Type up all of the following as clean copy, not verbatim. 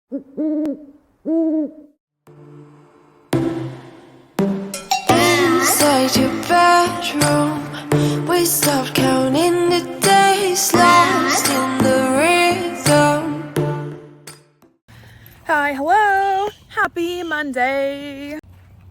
Inside your bedroom, we stopped counting the days, lost in the rhythm. Hi, hello, happy Monday.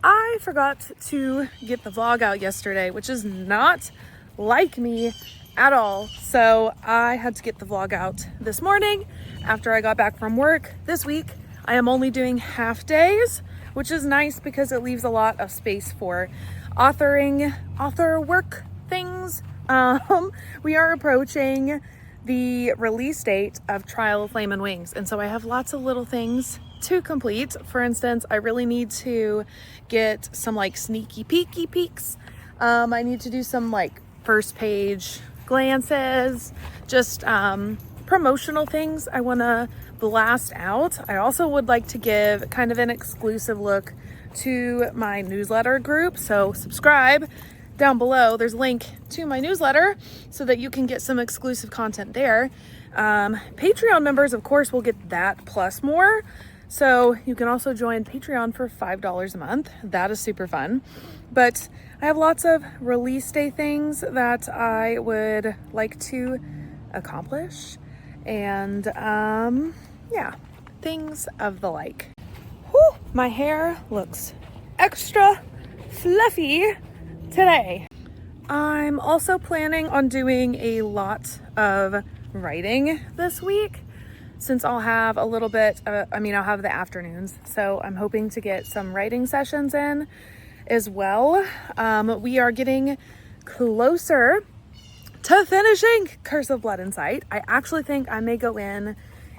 I forgot to get the vlog out yesterday, which is not like me at all. So I had to get the vlog out this morning after I got back from work. This week, I am only doing half days, which is nice because it leaves a lot of space for author work things. We are approaching the release date of Trial of Flame and Wings, and so I have lots of little things to complete. For instance, I really need to get some like sneaky peeky peeks. I need to do some like first page glances, just promotional things I want to blast out. I also would like to give kind of an exclusive look to my newsletter group, so subscribe down below. There's a link to my newsletter so that you can get some exclusive content there. Patreon members, of course, will get that plus more. So you can also join Patreon for $5 a month. That is super fun. But I have lots of release day things that I would like to accomplish. And yeah, things of the like. Whew, my hair looks extra fluffy today. I'm also planning on doing a lot of writing this week, since I'll have a little bit, I'll have the afternoons. So I'm hoping to get some writing sessions in as well. We are getting closer to finishing Curse of Blood and Sight. I actually think I may go in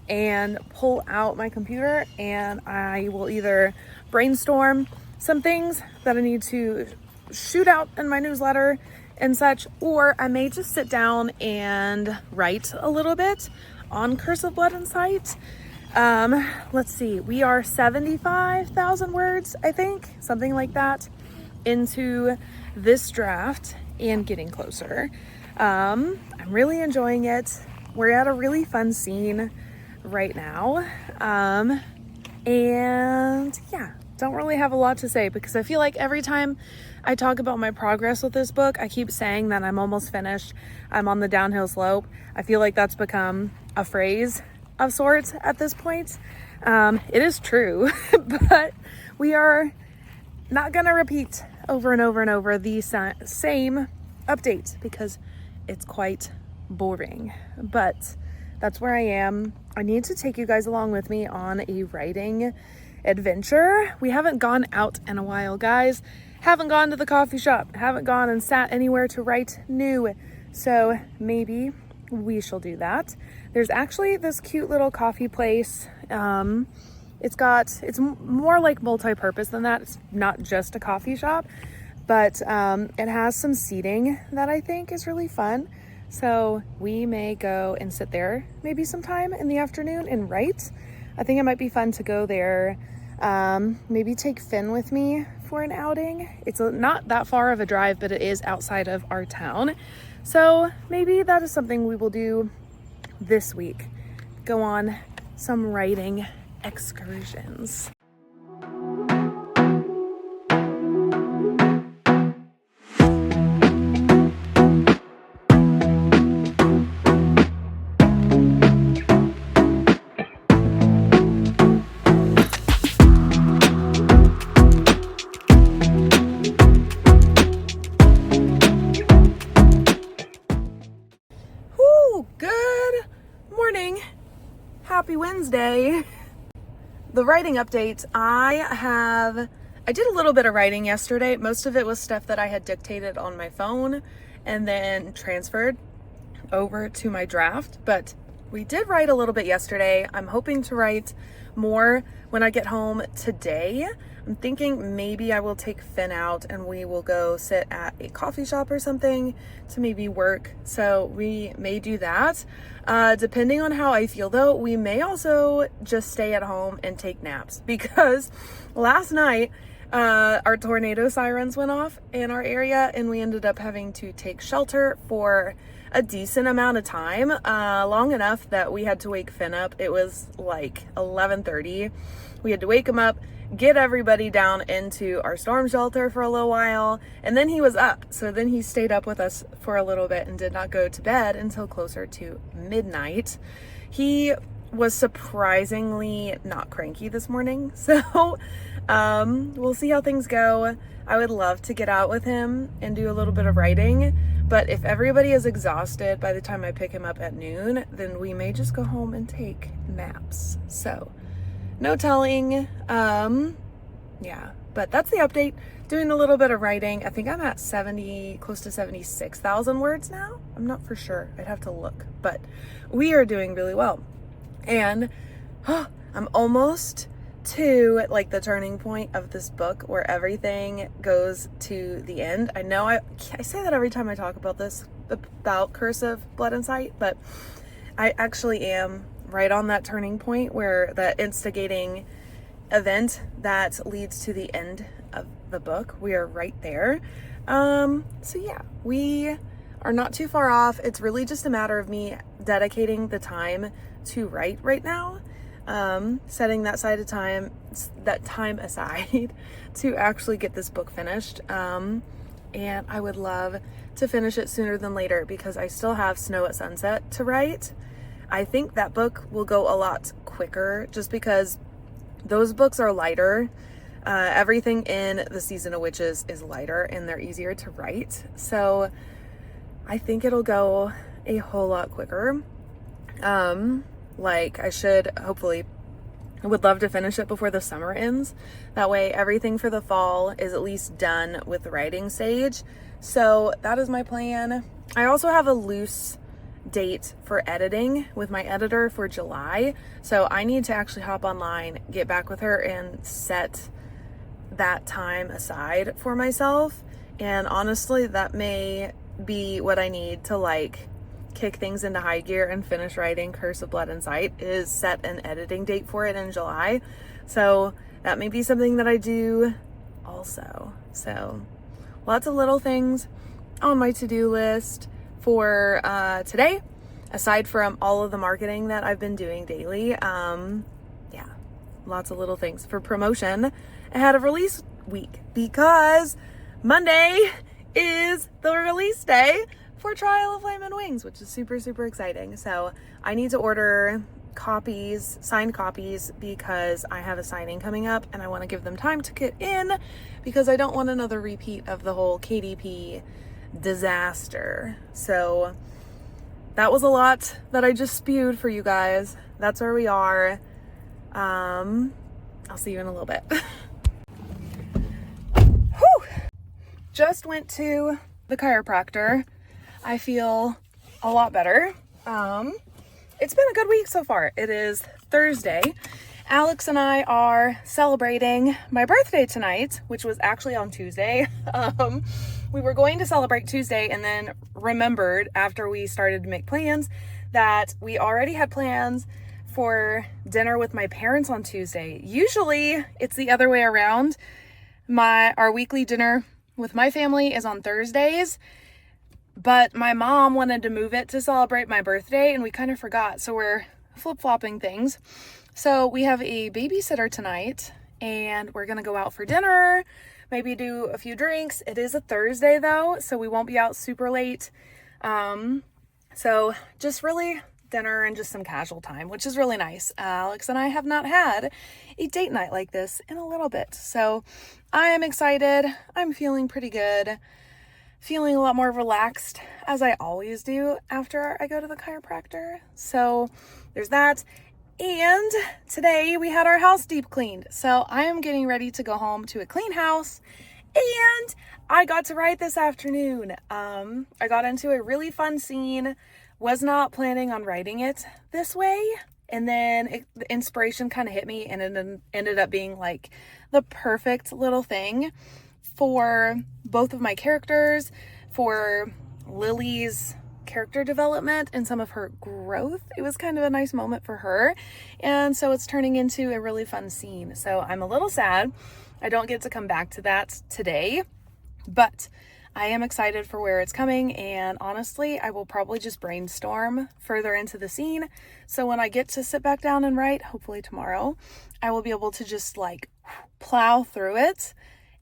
and pull out my computer and I will either brainstorm some things that I need to shoot out in my newsletter and such, or I may just sit down and write a little bit on Curse of Blood and Sight. Let's see, we are 75,000 words, I think, something like that, into this draft and getting closer. I'm really enjoying it. We're at a really fun scene right now. And yeah, don't really have a lot to say because I feel like every time I talk about my progress with this book, I keep saying that I'm almost finished. I'm on the downhill slope. I feel like that's become a phrase of sorts at this point. It is true, but we are not gonna repeat over and over and over the same update because it's quite boring. But that's where I am. I need to take you guys along with me on a writing adventure. We haven't gone out in a while, guys. Haven't gone to the coffee shop. Haven't gone and sat anywhere to write new. So maybe we shall do that. There's actually this cute little coffee place. It's more like multi-purpose than that. It's not just a coffee shop, but it has some seating that I think is really fun. So we may go and sit there maybe sometime in the afternoon and write. I think it might be fun to go there. Maybe take Finn with me for an outing. It's not that far of a drive, but it is outside of our town. So maybe that is something we will do this week. Go on some writing excursions. Happy Wednesday. The writing update. I did a little bit of writing yesterday. Most of it was stuff that I had dictated on my phone and then transferred over to my draft, but we did write a little bit yesterday. I'm hoping to write more when I get home today. I'm thinking maybe I will take Finn out and we will go sit at a coffee shop or something to maybe work. So we may do that. Depending on how I feel though, we may also just stay at home and take naps because last night our tornado sirens went off in our area and we ended up having to take shelter for a decent amount of time, long enough that we had to wake Finn up. It was like 11:30. We had to wake him up, get everybody down into our storm shelter for a little while, and then he was up. So then he stayed up with us for a little bit and did not go to bed until closer to midnight. He was surprisingly not cranky this morning, so we'll see how things go. I would love to get out with him and do a little bit of writing, but if everybody is exhausted by the time I pick him up at noon, then we may just go home and take naps. So no telling. Yeah, but that's the update. Doing a little bit of writing. I think I'm at 70, close to 76,000 words now. I'm not for sure. I'd have to look, but we are doing really well. And I'm almost to like the turning point of this book where everything goes to the end. I know I say that every time I talk about this, about Curse of Blood and Sight, but I actually am right on that turning point where the instigating event that leads to the end of the book. We are right there. So yeah, we are not too far off. It's really just a matter of me dedicating the time to write right now, setting that time aside to actually get this book finished. And I would love to finish it sooner than later because I still have Snow at Sunset to write. I think that book will go a lot quicker just because those books are lighter. Everything in the Season of Witches is lighter and they're easier to write. So I think it'll go a whole lot quicker. Like I should hopefully, I would love to finish it before the summer ends. That way everything for the fall is at least done with the writing stage. So that is my plan. I also have a loose date for editing with my editor for July. So I need to actually hop online, get back with her and set that time aside for myself. And honestly, that may be what I need to like kick things into high gear and finish writing Curse of Blood and Sight, is set an editing date for it in July. So that may be something that I do also. So lots of little things on my to-do list for today, aside from all of the marketing that I've been doing daily. Yeah, lots of little things for promotion ahead of release week because Monday is the release day for Trial of Flame and Wings, which is super, super exciting. So I need to order copies, signed copies, because I have a signing coming up and I want to give them time to get in because I don't want another repeat of the whole KDP disaster. So that was a lot that I just spewed for you guys. That's where we are. I'll see you in a little bit. Whew. Just went to the chiropractor. I feel a lot better. It's been a good week so far. It is Thursday. Alex and I are celebrating my birthday tonight, which was actually on Tuesday. We were going to celebrate Tuesday and then remembered after we started to make plans that we already had plans for dinner with my parents on Tuesday. Usually it's the other way around. Our weekly dinner with my family is on Thursdays, but my mom wanted to move it to celebrate my birthday and we kind of forgot. So we're flip-flopping things. So we have a babysitter tonight and we're going to go out for dinner, maybe do a few drinks. It is a Thursday though, so we won't be out super late. So just really dinner and just some casual time, which is really nice. Alex and I have not had a date night like this in a little bit. So I am excited. I'm feeling pretty good. Feeling a lot more relaxed, as I always do after I go to the chiropractor. So there's that. And today we had our house deep cleaned. So I am getting ready to go home to a clean house. And I got to write this afternoon. I got into a really fun scene. Was not planning on writing it this way. And then the inspiration kind of hit me and it ended up being like the perfect little thing for both of my characters, for Lily's character development and some of her growth. It was kind of a nice moment for her. And so it's turning into a really fun scene. So I'm a little sad I don't get to come back to that today, but I am excited for where it's coming, and honestly, I will probably just brainstorm further into the scene. So when I get to sit back down and write, hopefully tomorrow, I will be able to just like plow through it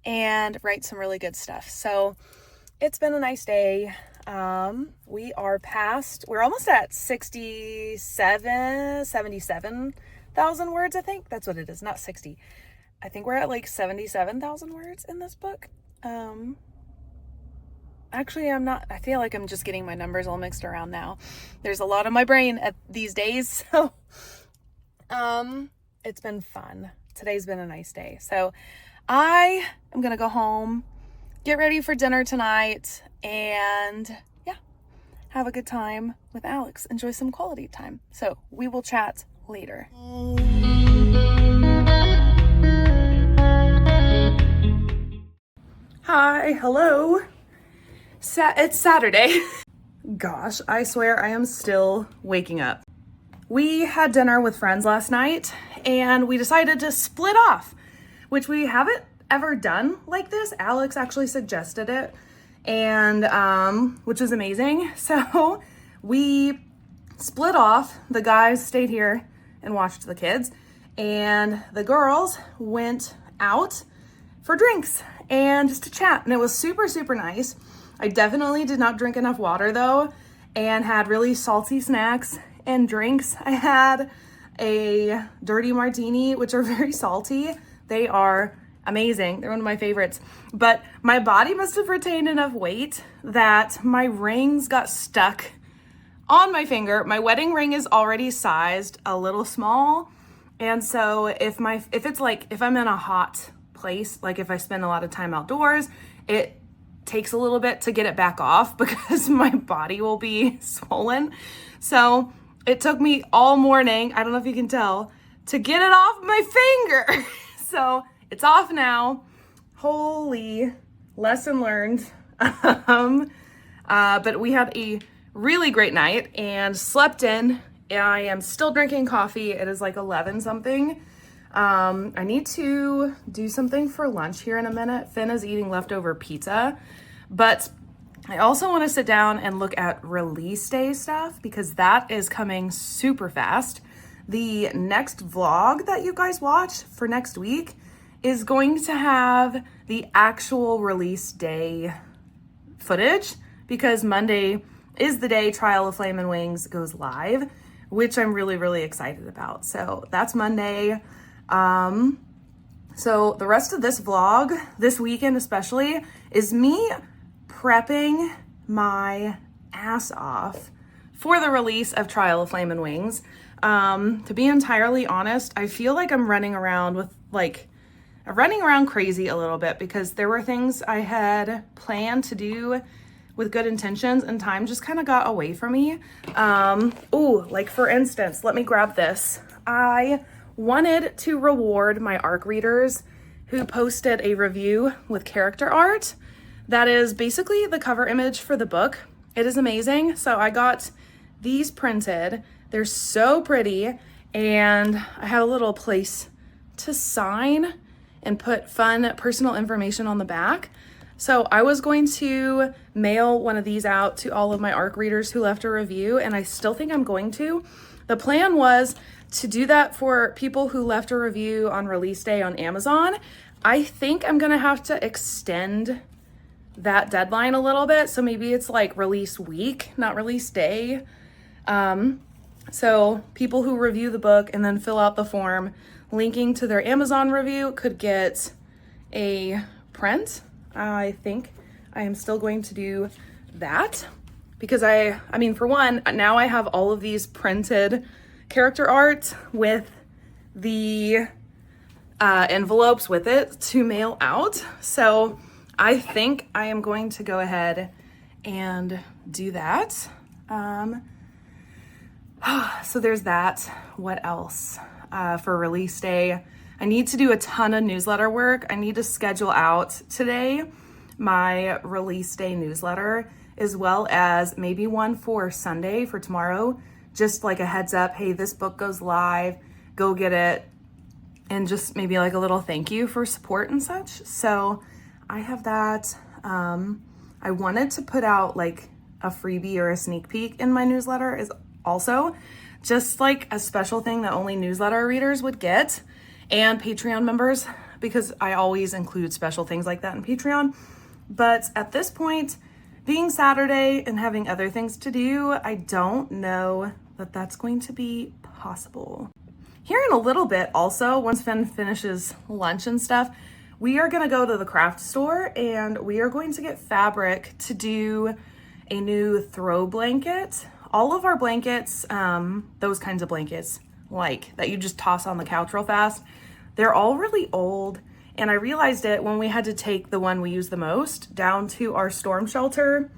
and write some really good stuff. So it's been a nice day. We're almost at 77,000 words, I think. That's what it is, not 60. I think we're at like 77,000 words in this book. Actually, I'm not. I feel like I'm just getting my numbers all mixed around now. There's a lot on my brain these days. So, it's been fun. Today's been a nice day. So I am going to go home, get ready for dinner tonight, and yeah, have a good time with Alex. Enjoy some quality time. So we will chat later. Hi, hello. It's Saturday. Gosh, I swear I am still waking up. We had dinner with friends last night and we decided to split off, which we haven't ever done like this. Alex actually suggested it, and which was amazing. So we split off. The guys stayed here and watched the kids, and the girls went out for drinks and just to chat, and it was super, super nice. I definitely did not drink enough water though, and had really salty snacks and drinks. I had a dirty martini, which are very salty. They are amazing. They're one of my favorites. But my body must have retained enough weight that my rings got stuck on my finger. My wedding ring is already sized a little small. And so if I'm in a hot place, like if I spend a lot of time outdoors, it takes a little bit to get it back off because my body will be swollen. So it took me all morning, I don't know if you can tell, to get it off my finger. So it's off now. Holy lesson learned. But we had a really great night and slept in. I am still drinking coffee. It is like 11 something. I need to do something for lunch here in a minute. Finn is eating leftover pizza, but I also want to sit down and look at release day stuff because that is coming super fast. The next vlog that you guys watch for next week is going to have the actual release day footage because Monday is the day Trial of Flame and Wings goes live, which I'm really, really excited about. So that's Monday. So the rest of this vlog, this weekend especially, is me prepping my ass off for the release of Trial of Flame and Wings. To be entirely honest, I feel like I'm running around crazy a little bit because there were things I had planned to do with good intentions and time just kind of got away from me. Like for instance, let me grab this. I wanted to reward my ARC readers who posted a review with character art. That is basically the cover image for the book. It is amazing. So I got these printed. They're so pretty. And I had a little place to sign and put fun personal information on the back. So I was going to mail one of these out to all of my ARC readers who left a review, and I still think I'm going to. The plan was to do that for people who left a review on release day on Amazon. I think I'm gonna have to extend that deadline a little bit. So maybe it's like release week, not release day. So people who review the book and then fill out the form linking to their Amazon review could get a print. I think I am still going to do that because I mean, for one, now I have all of these printed character art with the envelopes with it to mail out. So I think I am going to go ahead and do that. So there's that. What else? For release day, I need to do a ton of newsletter work. I need to schedule out today my release day newsletter, as well as maybe one for Sunday for tomorrow. Just like a heads up, hey, this book goes live, go get it. And just maybe like a little thank you for support and such. So I have that. I I wanted to put out like a freebie or a sneak peek in my newsletter is also just like a special thing that only newsletter readers would get and Patreon members, because I always include special things like that in Patreon. But at this point, being Saturday and having other things to do, I don't know that that's going to be possible. Here in a little bit also, once Finn finishes lunch and stuff, we are gonna go to the craft store and we are going to get fabric to do a new throw blanket. All of our blankets, those kinds of blankets, like that you just toss on the couch real fast, they're all really old. And I realized it when we had to take the one we use the most down to our storm shelter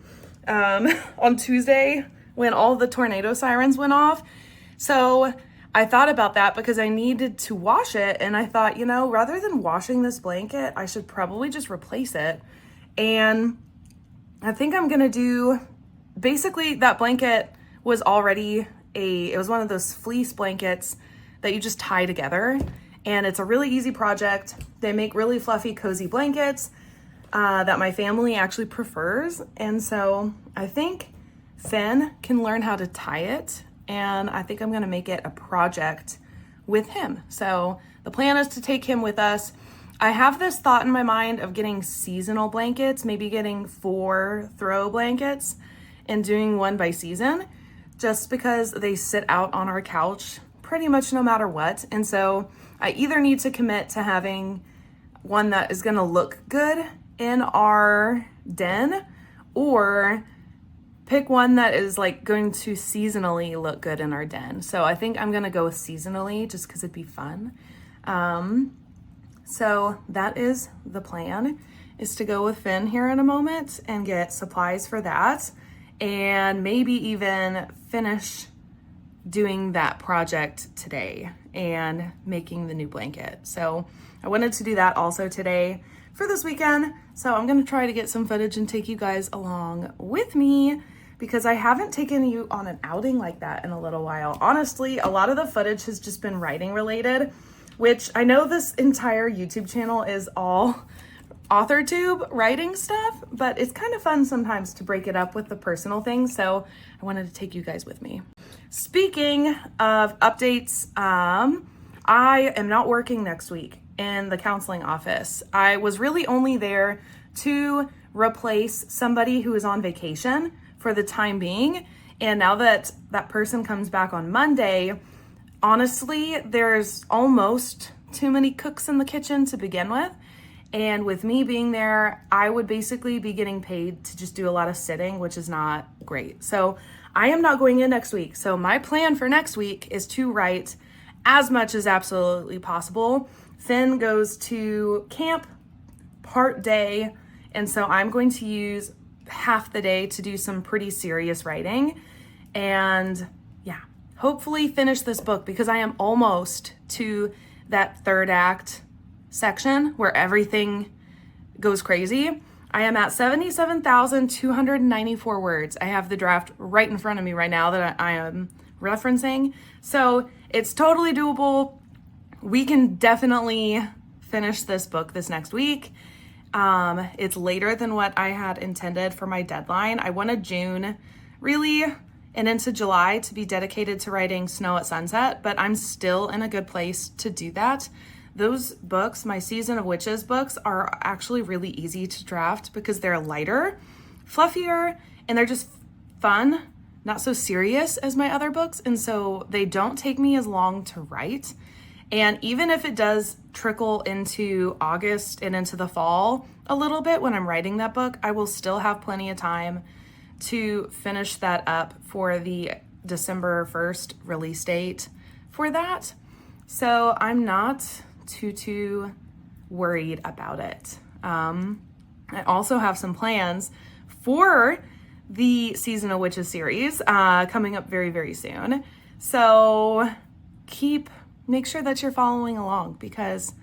on Tuesday when all the tornado sirens went off. So I thought about that because I needed to wash it. And I thought, you know, rather than washing this blanket, I should probably just replace it. And I think I'm going to do, basically that blanket was already it was one of those fleece blankets that you just tie together. And it's a really easy project. They make really fluffy, cozy blankets that my family actually prefers. And so I think Finn can learn how to tie it. And I think I'm gonna make it a project with him. So the plan is to take him with us. I have this thought in my mind of getting seasonal blankets, maybe getting 4 throw blankets and doing one by season, just because they sit out on our couch pretty much no matter what. And so I either need to commit to having one that is gonna look good in our den, or pick one that is like going to seasonally look good in our den. So I think I'm gonna go with seasonally just because it'd be fun. So that is the plan, is to go with Finn here in a moment and get supplies for that, and maybe even finish doing that project today and making the new blanket. So I wanted to do that also today for this weekend. So I'm gonna try to get some footage and take you guys along with me, because I haven't taken you on an outing like that in a little while. Honestly, a lot of the footage has just been writing related, which I know this entire YouTube channel is all AuthorTube writing stuff, but it's kind of fun sometimes to break it up with the personal things. So I wanted to take you guys with me. Speaking of updates, I am not working next week in the counseling office. I was really only there to replace somebody who is on vacation for the time being. And now that that person comes back on Monday, honestly, there's almost too many cooks in the kitchen to begin with. And with me being there, I would basically be getting paid to just do a lot of sitting, which is not great. So I am not going in next week. So my plan for next week is to write as much as absolutely possible. Finn goes to camp part day, and so I'm going to use half the day to do some pretty serious writing. And yeah, hopefully finish this book, because I am almost to that third act section where everything goes crazy. I am at 77,294 words. I have the draft right in front of me right now that I am referencing. So it's totally doable. We can definitely finish this book this next week. It's later than what I had intended for my deadline. I wanted June really and into July to be dedicated to writing Snow at Sunset, but I'm still in a good place to do that. Those books, my Season of Witches books, are actually really easy to draft because they're lighter, fluffier, and they're just fun, not so serious as my other books. And so they don't take me as long to write. And even if it does trickle into August and into the fall a little bit when I'm writing that book, I will still have plenty of time to finish that up for the December 1st release date for that. So I'm not too worried about it. I also have some plans for the Season of Witches series coming up very, very soon. So make sure that you're following along, because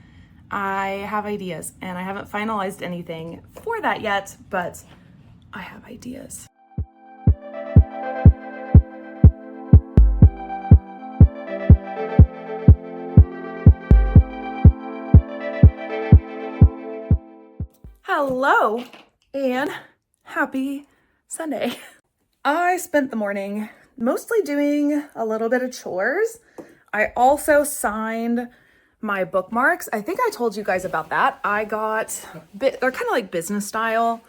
I have ideas and I haven't finalized anything for that yet, but I have ideas. Hello and happy Sunday. I spent the morning mostly doing a little bit of chores. I also signed my bookmarks. I think I told you guys about that. I got, they're kind of like business style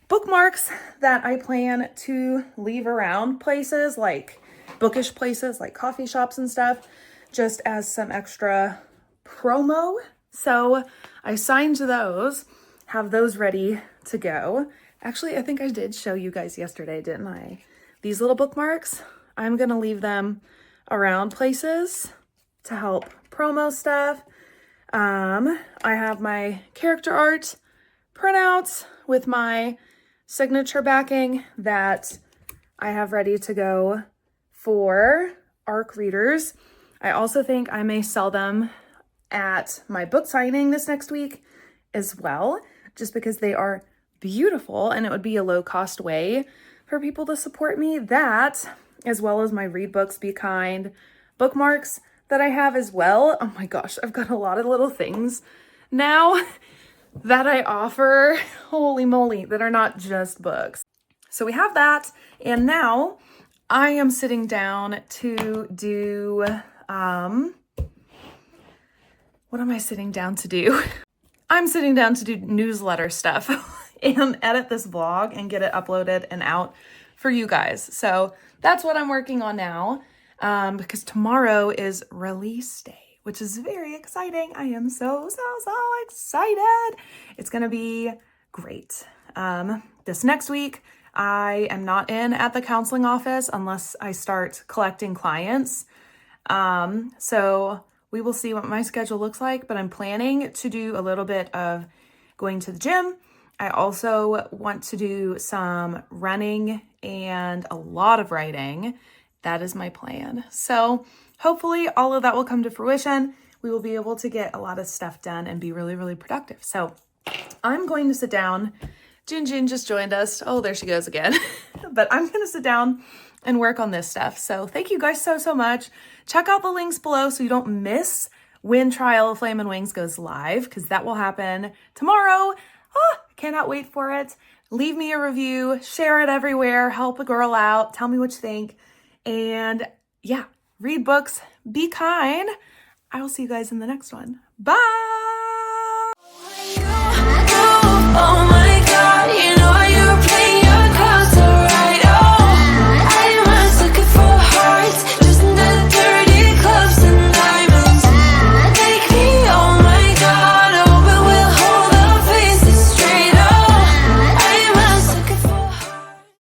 bookmarks that I plan to leave around places, like bookish places like coffee shops and stuff, just as some extra promo. So I signed those, have those ready to go. Actually, I think I did show you guys yesterday, didn't I? These little bookmarks, I'm gonna leave them around places to help promo stuff. I have my character art printouts with my signature backing that I have ready to go for ARC readers. I also think I may sell them at my book signing this next week as well, just because they are beautiful and it would be a low cost way for people to support me. That, as well as my Read Books, Be Kind bookmarks that I have as well. Oh my gosh, I've got a lot of little things now that I offer, holy moly, that are not just books. So we have that, and now I am sitting down to do, what am I sitting down to do? I'm sitting down to do newsletter stuff and edit this vlog and get it uploaded and out for you guys. So that's what I'm working on now, because tomorrow is release day, which is very exciting. I am so excited. It's gonna be great. This next week, I am not in at the counseling office unless I start collecting clients. So we will see what my schedule looks like, but I'm planning to do a little bit of going to the gym. I also want to do some running and a lot of writing. That is my plan. So hopefully all of that will come to fruition. We will be able to get a lot of stuff done and be really, really productive. So I'm going to sit down. Jin just joined us. Oh, there she goes again. But I'm going to sit down and work on this stuff. So thank you guys so much. Check out the links below so you don't miss when Trial of Flame and Wings goes live, because that will happen tomorrow. I cannot wait for it. Leave me a review, share it everywhere, help a girl out, tell me what you think. And yeah, read books, be kind. I will see you guys in the next one. Bye!